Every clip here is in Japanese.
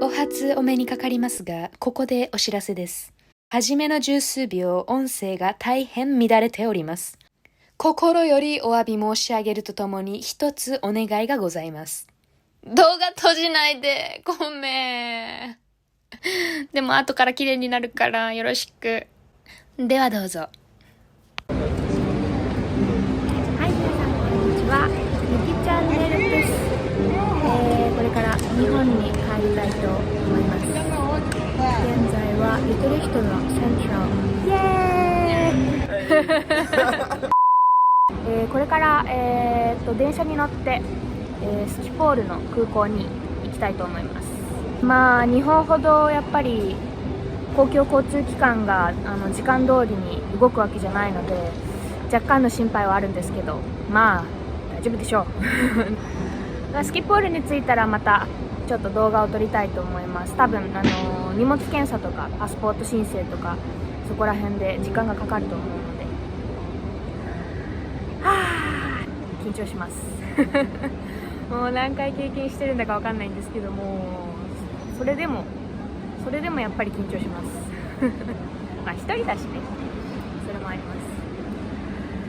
お初お目にかかりますが、ここでお知らせです。はじめの十数秒、音声が大変乱れております。心よりお詫び申し上げるとともに、一つお願いがございます。動画閉じないで、ごめん。でも後から綺麗になるからよろしく。ではどうぞ。はい、皆さんこんにちは。ゆきチャンネルです。これから日本に帰りたいと思います。現在はゆとり人のセントラル。イエーイこれから、電車に乗って、スキポールの空港に行きたいと思います。まあ日本ほどやっぱり公共交通機関が時間通りに動くわけじゃないので若干の心配はあるんですけど、まあ大丈夫でしょう。スキポールに着いたらまたちょっと動画を撮りたいと思います。多分荷物検査とかパスポート申請とかそこら辺で時間がかかると思うので、緊張しますもう何回経験してるんだかわかんないんですけども、それでもやっぱり緊張しますまあ一人だしね、それもあります。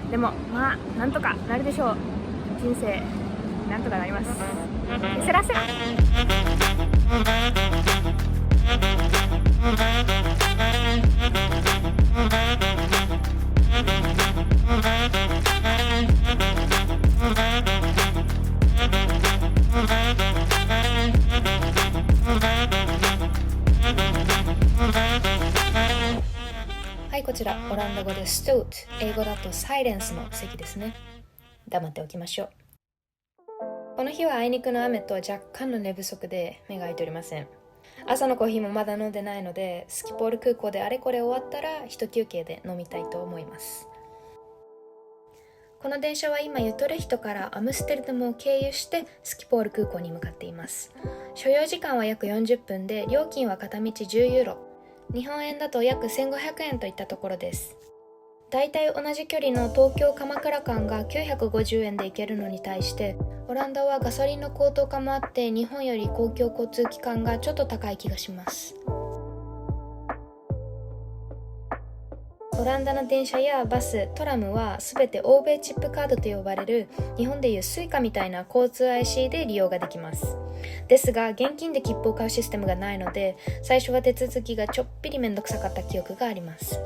でもまあなんとかなるでしょう。人生なんとかなります。せらせはい、こちらオランダ語でストゥート、英語だとサイレンスの席ですね。黙っておきましょう。この日はあいにくの雨と若干の寝不足で目が開いておりません。朝のコーヒーもまだ飲んでないので、スキポール空港であれこれ終わったら一休憩で飲みたいと思います。この電車は今ユトレヒトからアムステルダムを経由してスキポール空港に向かっています。所要時間は約40分で、料金は片道10ユーロ、日本円だと約1500円といったところです。だいたい同じ距離の東京鎌倉間が950円で行けるのに対して、オランダはガソリンの高騰化もあって日本より公共交通機関がちょっと高い気がします。オランダの電車やバス、トラムはすべて欧米チップカードと呼ばれる日本でいうスイカみたいな交通 IC で利用ができます。ですが現金で切符を買うシステムがないので、最初は手続きがちょっぴりめんどくさかった記憶があります。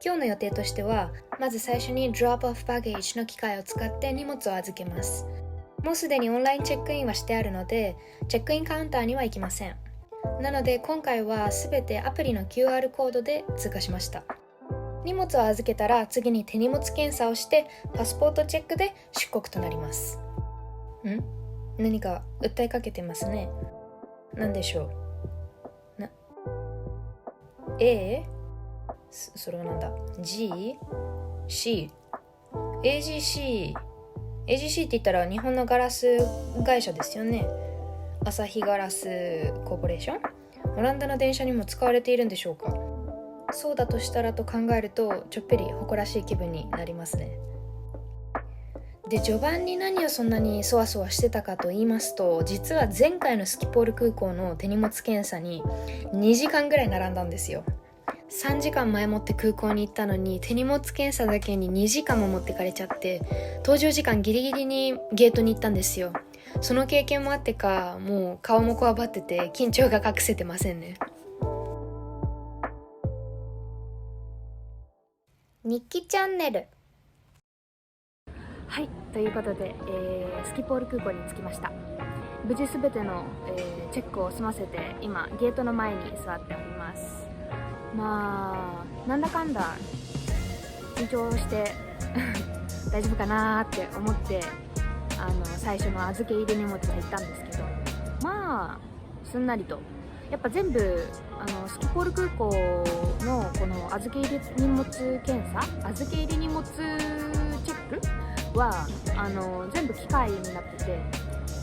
今日の予定としては、まず最初に Drop Off Baggage の機械を使って荷物を預けます。もうすでにオンラインチェックインはしてあるので、チェックインカウンターには行きません。なので今回はすべてアプリの QR コードで通過しました。荷物を預けたら次に手荷物検査をしてパスポートチェックで出国となります。何か訴えかけてますね。何でしょう。それはなんだ。 G？C？AGC？AGC って言ったら日本のガラス会社ですよね。アサヒガラスコーポレーション？オランダの電車にも使われているんでしょうか。そうだとしたらと考えるとちょっぴり誇らしい気分になりますね。で、序盤に何をそんなにそわそわしてたかと言いますと、実は前回のスキポール空港の手荷物検査に2時間ぐらい並んだんですよ。3時間前もって空港に行ったのに手荷物検査だけに2時間も持ってかれちゃって、搭乗時間ギリギリにゲートに行ったんですよ。その経験もあってか、もう顔もこわばってて緊張が隠せてませんね。日記チャンネル。はい、ということで、スキポール空港に着きました。無事すべての、チェックを済ませて今ゲートの前に座っております。まあなんだかんだ緊張して大丈夫かなって思って最初の預け入れ荷物に行ったんですけど、まあすんなりとやっぱ全部スキポール空港のこの預け入れ荷物検査、預け入れ荷物チェックは全部機械になってて、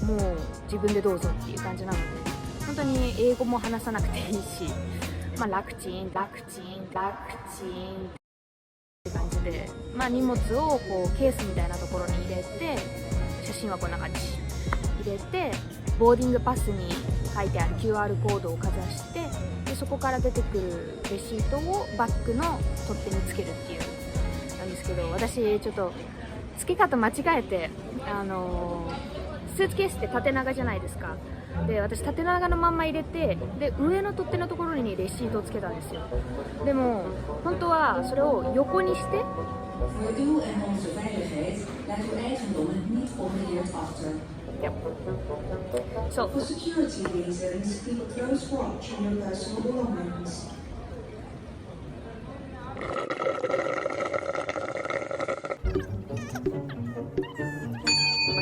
もう自分でどうぞっていう感じなので、本当に英語も話さなくていいし、まあ楽ちんって感じで、まあ荷物をこうケースみたいなところに入れて、写真はこんな感じ入れて、ボーディングパスに書いてある QR コードをかざして、でそこから出てくるレシートをバッグの取っ手につけるっていうなんですけど、私ちょっと付け方間違えて、スーツケースって縦長じゃないですか。で私縦長のまんま入れて、で上の取っ手のところにレシートをつけたんですよ。でも本当はそれを横にして、 Voor uw en onze veiligheid laat uw eigendommen niet onbeheerd achter. そう For security reasons, keep a close watch on your personal belongings.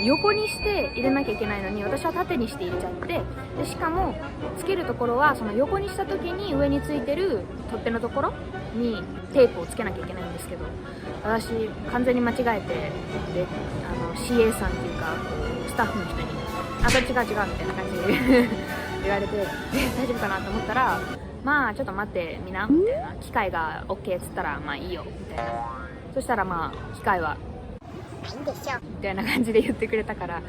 横にして入れなきゃいけないのに、私は縦にして入れちゃって、でしかもつけるところはその横にした時に上についてる取っ手のところにテープをつけなきゃいけないんですけど、私完全に間違えて、でCA さんっていうかスタッフの人に「あ、これ違う違う」みたいな感じで言われて大丈夫かなと思ったら「まあちょっと待ってみな」みたいな、機械が OK っつったら「まあいいよ」みたいな。そしたらまあ機械は「いいんでしょ」みたいな感じで言ってくれたから、あ、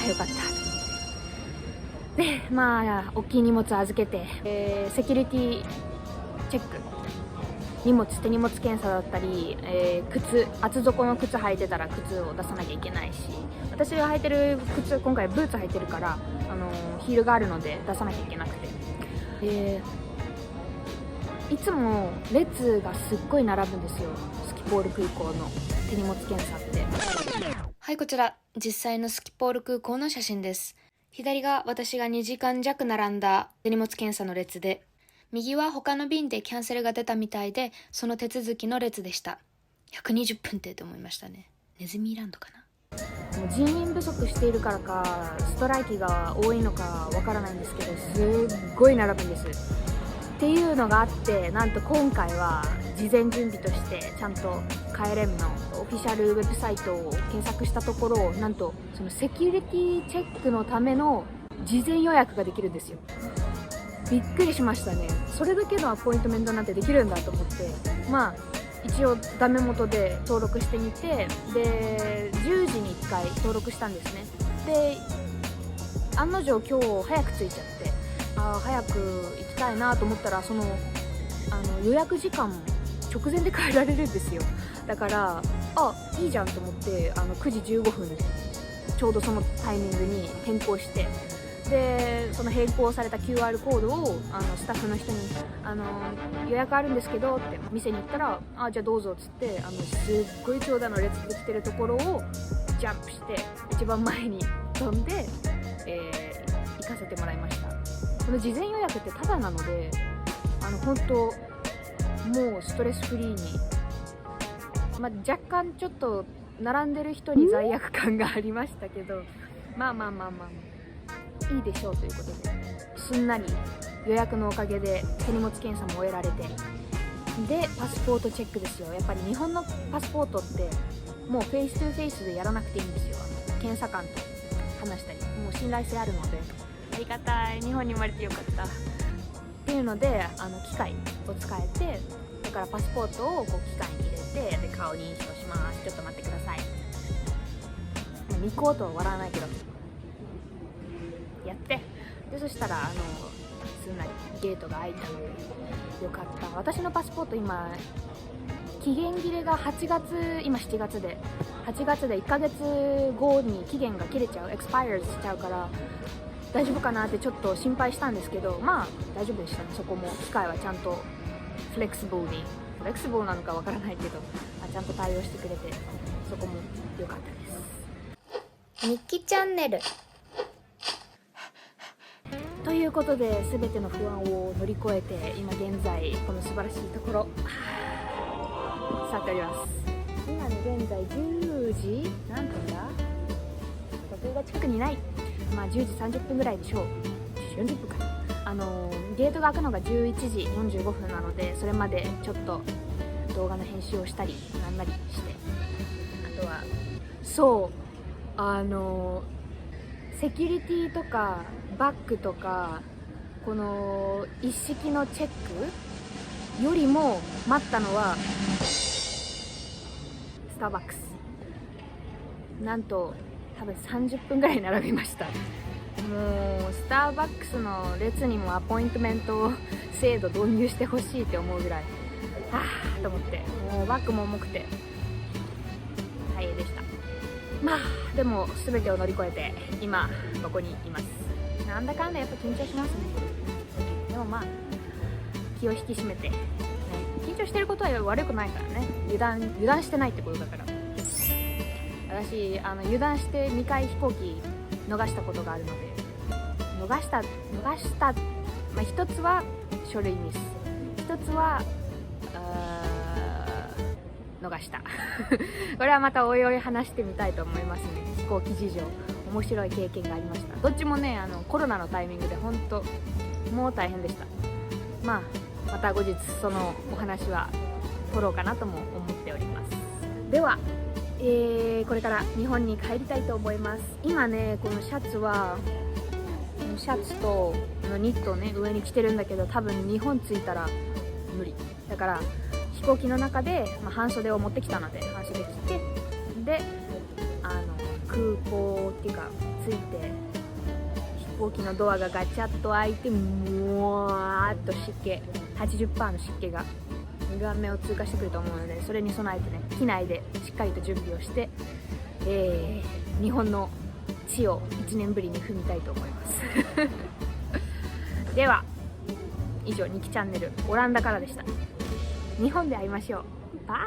よかったで、まあ大きい荷物預けて、セキュリティチェック、手荷物検査だったり、靴、厚底の靴履いてたら靴を出さなきゃいけないし、私が履いてる靴、今回ブーツ履いてるから、ヒールがあるので出さなきゃいけなくて、いつも列がすっごい並ぶんですよ、スキポール空港の手荷物検査って。はい、こちら実際のスキポール空港の写真です。左が私が2時間弱並んだ手荷物検査の列で、右は他の便でキャンセルが出たみたいで、その手続きの列でした。120分って思いましたね。ネズミーランドかな。もう人員不足しているからかストライキが多いのかわからないんですけど、すっごい並ぶんですっていうのがあって、なんと今回は事前準備としてちゃんとKLMのオフィシャルウェブサイトを検索したところ、なんとそのセキュリティチェックのための事前予約ができるんですよ。びっくりしましたね。それだけのアポイントメントなんてできるんだと思って、まあ一応ダメ元で登録してみて、で10時に1回登録したんですね。で案の定今日早く着いちゃって、早く行きたいなと思ったら、その予約時間直前で変えられるんですよ。だからいいじゃんと思って、9時15分ちょうどそのタイミングに変更して、でその変更された QR コードをスタッフの人に予約あるんですけどって店に行ったら、じゃあどうぞっつって、すっごい長蛇の列できてるところをジャンプして一番前に飛んで、行かせてもらいました。この事前予約ってタダなので、本当もうストレスフリーに、若干ちょっと並んでる人に罪悪感がありましたけど、まあいいでしょうということですんなり予約のおかげで手荷物検査も終えられて、でパスポートチェックですよ。やっぱり日本のパスポートってもうフェイストゥフェイスでやらなくていいんですよ。検査官と話したり、もう信頼性あるのでありがたい、日本に生まれてよかったっていうので、機械を使えて、だからパスポートをこう機械に入れて、で顔認証します、ちょっと待ってください、2個とは割らないけどやって、でそしたらすんなりゲートが開いたのでよかった。私のパスポート今期限切れが8月、今7月で8月で1ヶ月後に期限が切れちゃう、エクスパイアしちゃうから大丈夫かなってちょっと心配したんですけど、まあ大丈夫でしたね。そこも機械はちゃんとフレキシブルなのかわからないけど、ちゃんと対応してくれて、そこも良かったです。日記チャンネルということで、全ての不安を乗り越えて今現在この素晴らしいところ座っております。今ね現在10時何分だ、時計が近くにない、10時30分ぐらいでしょう。10時40分かな。ゲートが開くのが11時45分なので、それまでちょっと動画の編集をしたりなんなりして、あとはセキュリティとかバッグとかこの一式のチェックよりも待ったのはスターバックス。なんと多分30分ぐらい並びました。もうスタターバックスの列にもアポイントメント制度導入してほしいって思うぐらいはぁと思って、もうバッグも重くて大変でした。まあでも全てを乗り越えて今ここにいます。なんだかんだやっぱ緊張しますね。でもまあ気を引き締めて、ね、緊張してることは悪くないからね。油断してないってことだから。私油断して2回飛行機逃したことがあるので、逃した、まあ、一つは書類ミス、一つは逃したこれはまたおいおい話してみたいと思いますね。飛行機事情、面白い経験がありました。どっちもねコロナのタイミングで本当もう大変でした。まあまた後日そのお話は取ろうかなとも思っております。では、これから日本に帰りたいと思います。今ねこのシャツとニットをね上に着てるんだけど、多分日本着いたら無理だから、飛行機の中で、半袖を持ってきたので半袖着て、で空港っていうか着いて飛行機のドアがガチャッと開いて、もわーっと湿気 80% の湿気が顔面を通過してくると思うので、それに備えてね機内でしっかりと準備をして、日本の地を1年ぶりに踏みたいと思いますでは以上、ニキチャンネルオランダからでした。日本で会いましょう。バイ。